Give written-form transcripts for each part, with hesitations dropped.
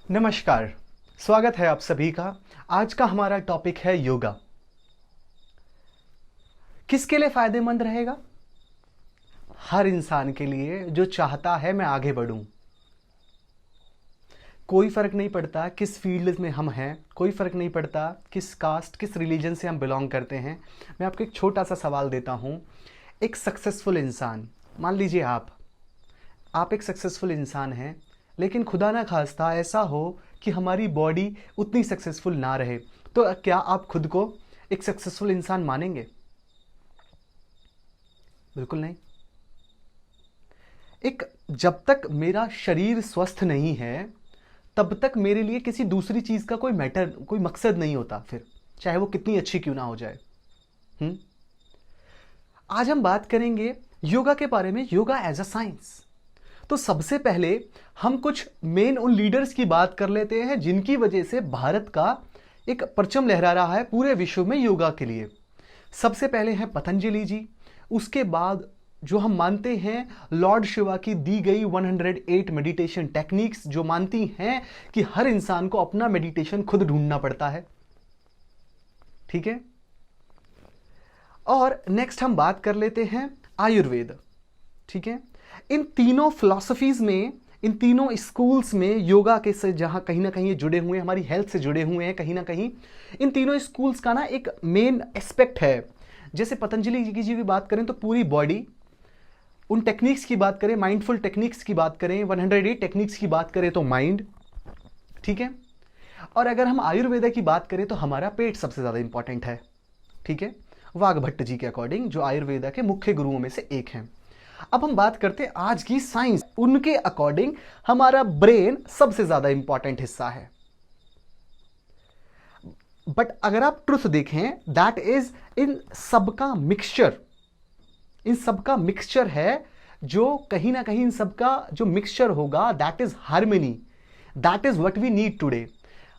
नमस्कार। स्वागत है आप सभी का। आज का हमारा टॉपिक है योगा। किसके लिए फायदेमंद रहेगा? हर इंसान के लिए जो चाहता है मैं आगे बढ़ूं। कोई फर्क नहीं पड़ता किस फील्ड में हम हैं, कोई फर्क नहीं पड़ता किस कास्ट किस रिलीजन से हम बिलोंग करते हैं। मैं आपको एक छोटा सा सवाल देता हूं। एक सक्सेसफुल इंसान, मान लीजिए आप एक सक्सेसफुल इंसान हैं, लेकिन खुदा ना खास्ता ऐसा हो कि हमारी बॉडी उतनी सक्सेसफुल ना रहे, तो क्या आप खुद को एक सक्सेसफुल इंसान मानेंगे? बिल्कुल नहीं। एक जब तक मेरा शरीर स्वस्थ नहीं है तब तक मेरे लिए किसी दूसरी चीज का कोई मकसद नहीं होता, फिर चाहे वो कितनी अच्छी क्यों ना हो जाए। हम्म आज हम बात करेंगे योगा के बारे में, योगा एज अ साइंस। तो सबसे पहले हम कुछ मेन उन लीडर्स की बात कर लेते हैं जिनकी वजह से भारत का एक परचम लहरा रहा है पूरे विश्व में योगा के लिए। सबसे पहले हैं पतंजलि जी। उसके बाद जो हम मानते हैं लॉर्ड शिवा की दी गई 108 मेडिटेशन टेक्निक्स, जो मानती हैं कि हर इंसान को अपना मेडिटेशन खुद ढूंढना पड़ता है। ठीक है। और नेक्स्ट हम बात कर लेते हैं आयुर्वेद। ठीक है। इन तीनों फिलॉसफीज में, इन तीनों स्कूल्स में योगा के से जहां कहीं ना कहीं ये जुड़े हुए हैं, हमारी हेल्थ से जुड़े हुए हैं कहीं ना कहीं, इन तीनों स्कूल्स का ना एक मेन एस्पेक्ट है। जैसे पतंजलि जी की बात करें तो पूरी बॉडी, उन टेक्निक्स की बात करें, माइंडफुल टेक्निक्स की बात करें, 108 टेक्निक्स की बात करें तो माइंड। ठीक है। और अगर हम आयुर्वेदा की बात करें तो हमारा पेट सबसे ज्यादा इंपॉर्टेंट है। ठीक है। वाघभट्ट जी के अकॉर्डिंग, जो आयुर्वेदा के मुख्य गुरुओं में से एक हैं। अब हम बात करते हैं आज की साइंस। उनके अकॉर्डिंग हमारा ब्रेन सबसे ज्यादा इंपॉर्टेंट हिस्सा है। बट अगर आप ट्रुथ देखें, दैट इज इन सबका मिक्सचर, इन सबका मिक्सचर है, जो कहीं ना कहीं इन सबका जो मिक्सचर होगा, that is harmony, that is what we need today.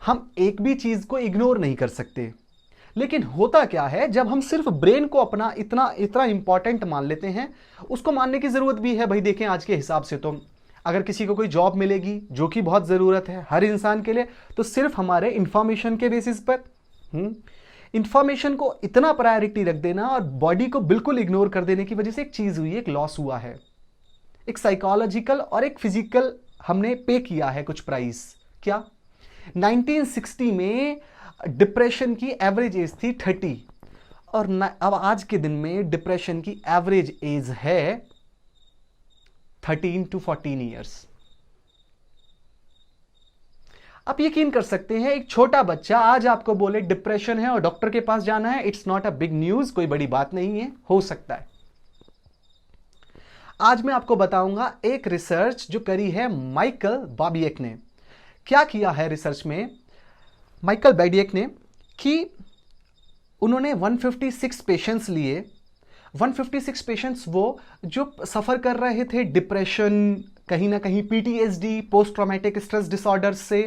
हम एक भी चीज को इग्नोर नहीं कर सकते। लेकिन होता क्या है, जब हम सिर्फ ब्रेन को अपना इतना इतना इंपॉर्टेंट मान लेते हैं, उसको मानने की जरूरत भी है भाई। देखें आज के हिसाब से तो अगर किसी को कोई जॉब मिलेगी, जो कि बहुत जरूरत है हर इंसान के लिए, तो सिर्फ हमारे इंफॉर्मेशन के बेसिस पर, इंफॉर्मेशन को इतना प्रायोरिटी रख देना और बॉडी को बिल्कुल इग्नोर कर देने की वजह से एक चीज हुई, एक लॉस हुआ है, एक साइकोलॉजिकल और एक फिजिकल हमने पे किया है कुछ प्राइस। क्या? 1960 में डिप्रेशन की एवरेज एज थी 30, और अब आज के दिन में डिप्रेशन की एवरेज एज है 13 to 14 ईयर्स। आप यकीन कर सकते हैं, एक छोटा बच्चा आज आपको बोले डिप्रेशन है और डॉक्टर के पास जाना है, it's not a big news, कोई बड़ी बात नहीं है, हो सकता है। आज मैं आपको बताऊंगा एक रिसर्च जो करी है माइकल बाबिएक ने। क्या किया है रिसर्च में माइकल बाबिएक ने, कि उन्होंने 156 पेशेंट्स लिए। 156 पेशेंट्स वो जो सफर कर रहे थे डिप्रेशन, कहीं ना कहीं PTSD, post traumatic stress disorder से।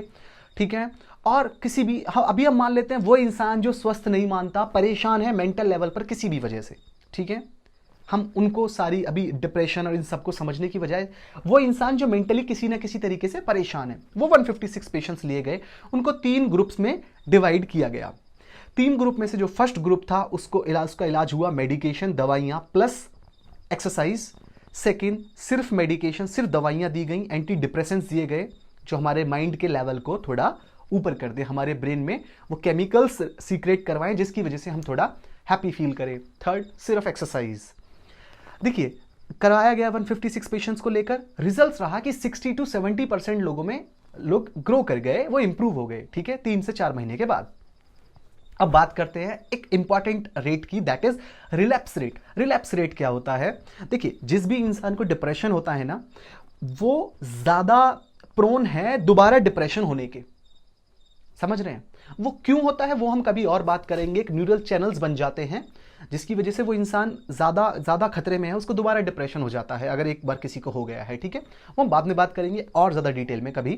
ठीक है। और किसी भी, अभी हम मान लेते हैं वो इंसान जो स्वस्थ नहीं मानता, परेशान है मेंटल लेवल पर किसी भी वजह से। ठीक है। हम उनको सारी अभी डिप्रेशन और इन सबको समझने की बजाय, वो इंसान जो मेंटली किसी ना किसी तरीके से परेशान है, वो 156 पेशेंट्स लिए गए। उनको 3 ग्रुप्स में डिवाइड किया गया। 3 ग्रुप में से जो फर्स्ट ग्रुप था उसका इलाज हुआ मेडिकेशन, दवाइयां प्लस एक्सरसाइज। सेकेंड, सिर्फ मेडिकेशन, सिर्फ दवाइयां दी गई, एंटी डिप्रेसेंट्स दिए गए जो हमारे माइंड के लेवल को थोड़ा ऊपर कर दे, हमारे ब्रेन में वो केमिकल्स सीक्रेट करवाएं जिसकी वजह से हम थोड़ा हैप्पी फील करें। थर्ड, सिर्फ एक्सरसाइज। देखिए, कराया गया 156 पेशेंट्स को लेकर, रिजल्ट्स रहा कि 60 to 70% लोगों में लोग ग्रो कर गए, वो इंप्रूव हो गए। ठीक है, 3 से 4 महीने के बाद। अब बात करते हैं एक इंपॉर्टेंट रेट की, that is relapse rate. Relapse rate क्या होता है? देखिए, जिस भी इंसान को डिप्रेशन होता है ना, वो ज्यादा प्रोन है दोबारा डिप्रेशन होने के। समझ रहे हैं? वो क्यों होता है वो हम कभी और बात करेंगे। एक न्यूरल चैनल्स बन जाते हैं जिसकी वजह से वो इंसान ज्यादा खतरे में है, उसको दोबारा डिप्रेशन हो जाता है अगर एक बार किसी को हो गया है। ठीक है, वो हम बाद में बात करेंगे और ज्यादा डिटेल में कभी।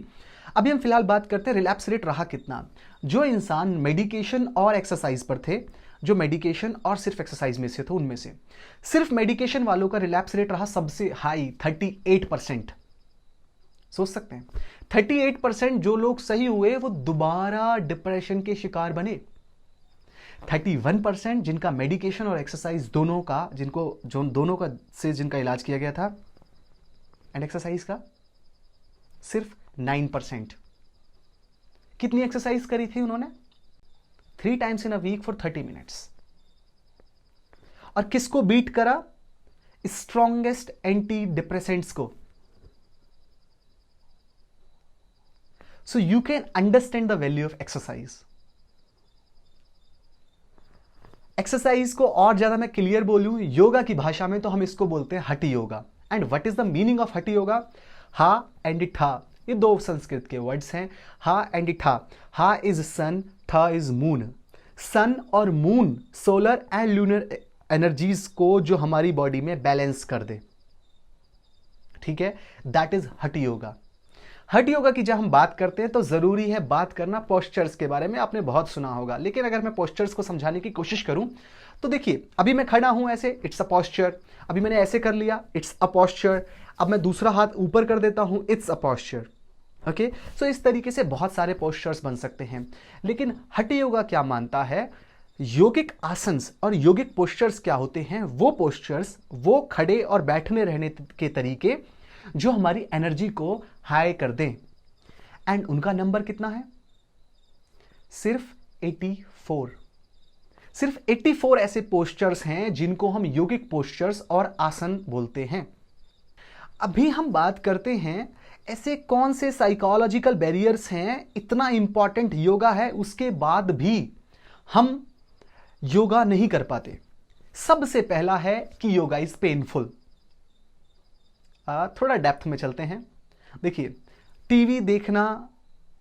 अभी हम फिलहाल बात करते हैं रिलैप्स रेट रहा कितना। जो इंसान मेडिकेशन और एक्सरसाइज पर थे, जो मेडिकेशन और सिर्फ एक्सरसाइज में से थे, उनमें से सिर्फ मेडिकेशन वालों का रिलैप्स रेट रहा सबसे हाई 38%। सोच सकते हैं 38% जो लोग सही हुए वो दोबारा डिप्रेशन के शिकार बने। 31% जिनका मेडिकेशन और एक्सरसाइज दोनों का जिनका इलाज किया गया था एंड एक्सरसाइज का सिर्फ 9%। कितनी एक्सरसाइज करी थी उन्होंने? 3 times in a week for 30 minutes. और किसको बीट करा? स्ट्रॉन्गेस्ट एंटी डिप्रेसेंट्स को। So you can understand the value of exercise. Exercise को और ज्यादा मैं क्लियर बोलूं योगा की भाषा में तो हम इसको बोलते हैं हठ yoga. And what is the meaning of हठ योगा? हा एंड ठा, ये 2 संस्कृत के वर्ड्स हैं, हा एंड ठा। हा इज सन, था इज मून। सन और moon solar and lunar energies को जो हमारी बॉडी में बैलेंस कर दे, ठीक है, दैट इज हठ योगा। हठ योगा की जब हम बात करते हैं तो जरूरी है बात करना पोस्चर्स के बारे में। आपने बहुत सुना होगा, लेकिन अगर मैं पोस्चर्स को समझाने की कोशिश करूं तो देखिए, अभी मैं खड़ा हूं ऐसे, इट्स अ पोस्चर। अभी मैंने ऐसे कर लिया, इट्स अ पोस्चर। अब मैं दूसरा हाथ ऊपर कर देता हूं, इट्स अ पोस्चर। ओके, सो इस तरीके से बहुत सारे पोस्चर्स बन सकते हैं। लेकिन हठ योगा क्या मानता है? योगिक आसन्स और योगिक पोस्चर्स क्या होते हैं? वो पोस्चर्स, वो खड़े और बैठने रहने के तरीके जो हमारी एनर्जी को हाई कर दें। एंड उनका नंबर कितना है? सिर्फ 84। सिर्फ 84 ऐसे पोस्चर्स हैं जिनको हम योगिक पोस्चर्स और आसन बोलते हैं। अभी हम बात करते हैं ऐसे कौन से साइकोलॉजिकल बैरियर्स हैं, इतना इंपॉर्टेंट योगा है उसके बाद भी हम योगा नहीं कर पाते। सबसे पहला है कि योगा इज पेनफुल। थोड़ा डेप्थ में चलते हैं। देखिए, टीवी देखना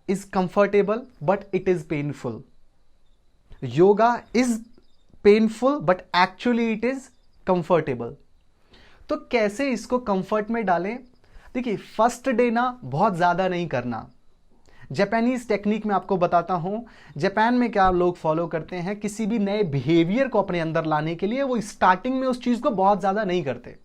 is comfortable but it is painful. Yoga is painful but actually it is comfortable. तो कैसे इसको कंफर्ट में डालें? देखिए, फर्स्ट डे ना बहुत ज्यादा नहीं करना। जापानीज टेक्निक में आपको बताता हूं, जापान में क्या लोग फॉलो करते हैं, किसी भी नए बिहेवियर को अपने अंदर लाने के लिए वो स्टार्टिंग में उस चीज को बहुत ज्यादा नहीं करते।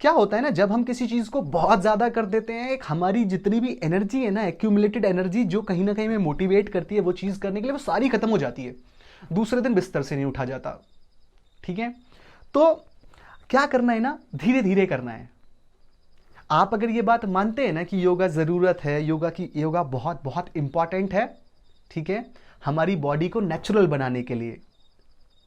क्या होता है ना, जब हम किसी चीज को बहुत ज्यादा कर देते हैं, एक हमारी जितनी भी एनर्जी है ना, एक्यूमुलेटेड एनर्जी जो कहीं ना कहीं में मोटिवेट करती है वो चीज करने के लिए, वो सारी खत्म हो जाती है। दूसरे दिन बिस्तर से नहीं उठा जाता। ठीक है, तो क्या करना है ना, धीरे धीरे करना है। आप अगर ये बात मानते हैं ना कि योगा जरूरत है, योगा बहुत बहुत इंपॉर्टेंट है, ठीक है, हमारी बॉडी को नेचुरल बनाने के लिए।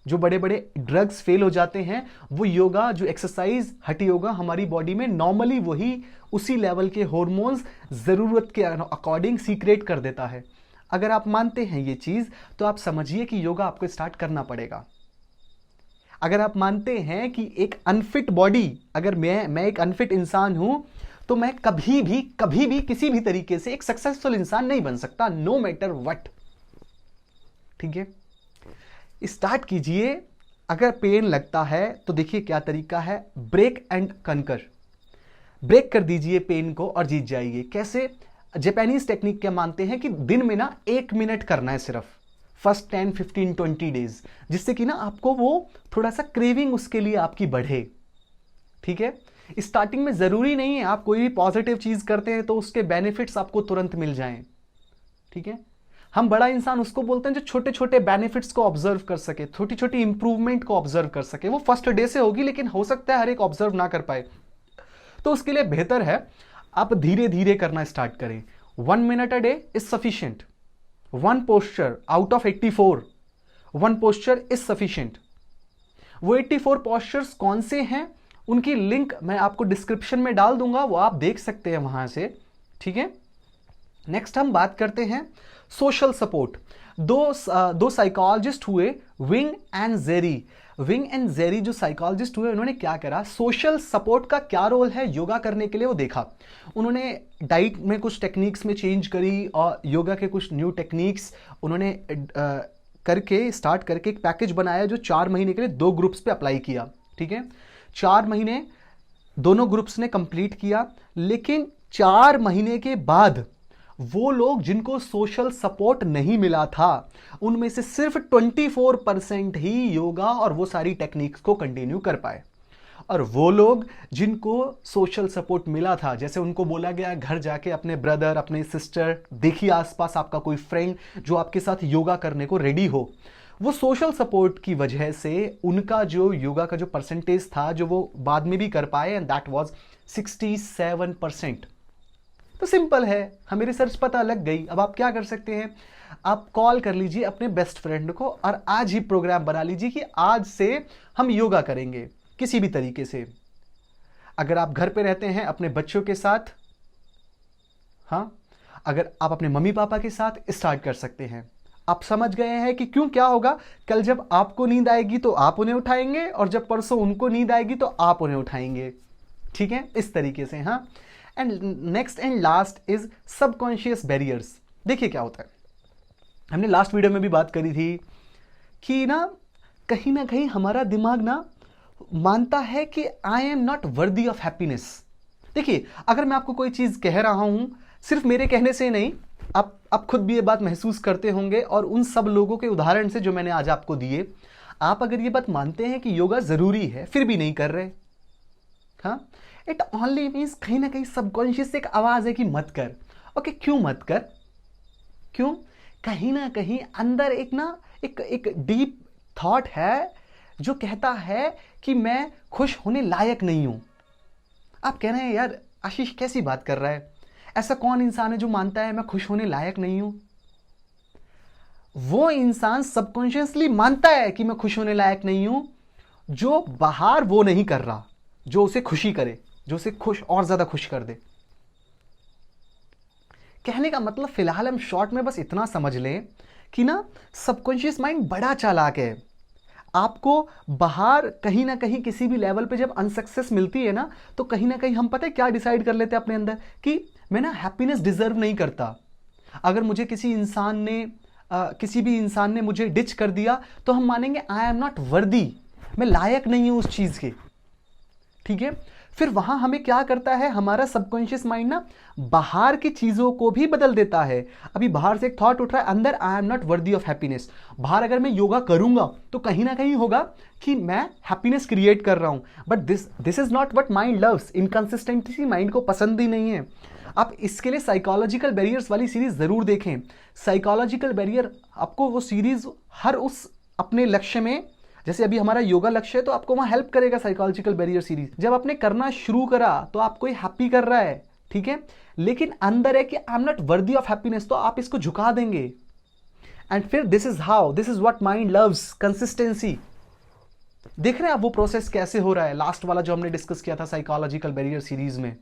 जो बड़े बड़े ड्रग्स फेल हो जाते हैं, वो योगा, जो एक्सरसाइज हठ योगा हमारी बॉडी में नॉर्मली वही उसी लेवल के हॉर्मोन्स जरूरत के अकॉर्डिंग सीक्रेट कर देता है। अगर आप मानते हैं ये चीज, तो आप समझिए कि योगा आपको स्टार्ट करना पड़ेगा। अगर आप मानते हैं कि एक अनफिट बॉडी, अगर मैं एक अनफिट इंसान हूं, तो मैं कभी भी किसी भी तरीके से एक सक्सेसफुल इंसान नहीं बन सकता, नो मैटर व्हाट। ठीक है, स्टार्ट कीजिए। अगर पेन लगता है तो देखिए क्या तरीका है, ब्रेक एंड कनकर। ब्रेक कर दीजिए पेन को और जीत जाइए। कैसे? जापानीज टेक्निक क्या मानते हैं कि दिन में ना 1 मिनट करना है सिर्फ, फर्स्ट 10, 15, 20 डेज, जिससे कि ना आपको वो थोड़ा सा क्रेविंग उसके लिए आपकी बढ़े। ठीक है, स्टार्टिंग में जरूरी नहीं है आप कोई भी पॉजिटिव चीज करते हैं तो उसके बेनिफिट्स आपको तुरंत मिल जाएं। ठीक है, हम बड़ा इंसान उसको बोलते हैं जो छोटे छोटे बेनिफिट्स को ऑब्जर्व कर सके, छोटी छोटी इंप्रूवमेंट को ऑब्जर्व कर सके। वो फर्स्ट डे से होगी, लेकिन हो सकता है हर एक ऑब्जर्व ना कर पाए। तो उसके लिए बेहतर है आप धीरे धीरे करना स्टार्ट करें। 1 minute a day is sufficient. 1 posture out of 84, 1 posture is sufficient. वो 84 पोस्चर्स कौन से हैं, उनकी लिंक मैं आपको डिस्क्रिप्शन में डाल दूंगा, वो आप देख सकते हैं वहां से। ठीक है, नेक्स्ट हम बात करते हैं सोशल सपोर्ट। दो साइकोलॉजिस्ट हुए, wing and Jerry. Wing and Jerry जो साइकोलॉजिस्ट हुए, उन्होंने क्या करा, सोशल सपोर्ट का क्या रोल है योगा करने के लिए वो देखा। उन्होंने डाइट में कुछ टेक्निक्स में चेंज करी और योगा के कुछ न्यू टेक्निक्स उन्होंने स्टार्ट करके एक पैकेज बनाया जो 4 महीने के लिए 2 ग्रुप्स पे अप्लाई किया। ठीक है, 4 महीने दोनों ग्रुप्स ने कंप्लीट किया, लेकिन 4 महीने के बाद वो लोग जिनको सोशल सपोर्ट नहीं मिला था, उनमें से सिर्फ 24% ही योगा और वो सारी टेक्निक्स को कंटिन्यू कर पाए। और वो लोग जिनको सोशल सपोर्ट मिला था, जैसे उनको बोला गया घर जाके अपने ब्रदर, अपने सिस्टर देखिए आसपास आपका कोई फ्रेंड जो आपके साथ योगा करने को रेडी हो, वो सोशल सपोर्ट की वजह से उनका जो योगा का जो परसेंटेज था जो वो बाद में भी कर पाए, एंड दैट वाज 67%। तो सिंपल है, हमें रिसर्च पता लग गई। अब आप क्या कर सकते हैं, आप कॉल कर लीजिए अपने बेस्ट फ्रेंड को और आज ही प्रोग्राम बना लीजिए कि आज से हम योगा करेंगे किसी भी तरीके से। अगर आप घर पे रहते हैं अपने बच्चों के साथ, हाँ, अगर आप अपने मम्मी पापा के साथ स्टार्ट कर सकते हैं। आप समझ गए हैं कि क्यों, क्या होगा, कल जब आपको नींद आएगी तो आप उन्हें उठाएंगे और जब परसों उनको नींद आएगी तो आप उन्हें उठाएंगे। ठीक है, इस तरीके से। हाँ, and next and last is subconscious barriers. देखिए क्या होता है, हमने लास्ट वीडियो में भी बात करी थी कि ना कहीं हमारा दिमाग ना मानता है कि I am not worthy of happiness. देखिए, अगर मैं आपको कोई चीज कह रहा हूं, सिर्फ मेरे कहने से नहीं, आप खुद भी ये बात महसूस करते होंगे और उन सब लोगों के उदाहरण से जो मैंने आज आपको दिए, आप अगर ये बात मानते हैं कि योगा जरूरी है फिर भी नहीं कर रहे, हाँ, इट ओनली मीन्स कहीं ना कहीं सबकॉन्शियस एक आवाज है कि मत कर। ओके, क्यों मत कर, क्यों, कहीं ना कहीं अंदर एक डीप थॉट है जो कहता है कि मैं खुश होने लायक नहीं हूं। आप कह रहे हैं यार आशीष कैसी बात कर रहा है, ऐसा कौन इंसान है जो मानता है मैं खुश होने लायक नहीं हूं। वो इंसान सबकॉन्शियसली मानता है कि मैं खुश होने लायक नहीं हूं, जो बाहर वो नहीं कर रहा, जो उसे खुशी करे, जो उसे खुश और ज्यादा खुश कर दे। कहने का मतलब फिलहाल हम शॉर्ट में बस इतना समझ लें कि ना सबकॉन्शियस माइंड बड़ा चालाक है। आपको बाहर कहीं ना कहीं किसी भी लेवल पे जब अनसक्सेस मिलती है ना, तो कहीं ना कहीं हम पता है क्या डिसाइड कर लेते हैं अपने अंदर कि मैं ना हैप्पीनेस डिजर्व नहीं करता। अगर मुझे किसी भी इंसान ने मुझे डिच कर दिया तो हम मानेंगे आई एम नॉट वर्दी, मैं लायक नहीं हूं उस चीज के। ठीक है, फिर वहां हमें क्या करता है, हमारा सबकॉन्शियस माइंड ना बाहर की चीजों को भी बदल देता है। अभी बाहर से एक थॉट उठ रहा है, अंदर I am not worthy of happiness. बाहर अगर मैं योगा करूंगा तो कहीं ना कहीं होगा कि मैं हैप्पीनेस क्रिएट कर रहा हूं, but this is not what mind loves. Inconsistency mind को पसंद ही नहीं है। आप इसके लिए साइकोलॉजिकल बैरियर्स वाली सीरीज जरूर देखें। साइकोलॉजिकल बैरियर आपको वो सीरीज हर उस अपने लक्ष्य में, जैसे अभी हमारा योगा लक्ष्य है तो आपको वहां हेल्प करेगा साइकोलॉजिकल बैरियर सीरीज। जब आपने करना शुरू करा तो आपको ये हैप्पी कर रहा है, ठीक है, लेकिन अंदर है कि I am not worthy of happiness, तो आप इसको झुका देंगे। एंड फिर this is what mind loves, consistency. देख रहे हैं आप वो प्रोसेस कैसे हो रहा है, लास्ट वाला जो हमने डिस्कस किया था साइकोलॉजिकल बैरियर सीरीज में।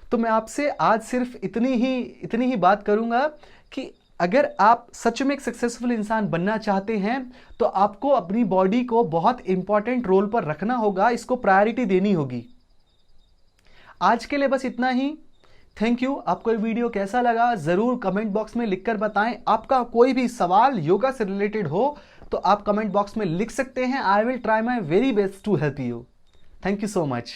तो मैं आपसे आज सिर्फ इतनी ही बात करूंगा कि अगर आप सच में एक सक्सेसफुल इंसान बनना चाहते हैं तो आपको अपनी बॉडी को बहुत इंपॉर्टेंट रोल पर रखना होगा, इसको प्रायोरिटी देनी होगी। आज के लिए बस इतना ही। Thank you. आपको ये वीडियो कैसा लगा जरूर कमेंट बॉक्स में लिखकर बताएं। आपका कोई भी सवाल योगा से रिलेटेड हो तो आप कमेंट बॉक्स में लिख सकते हैं। I will try my very best to help you. Thank you so much.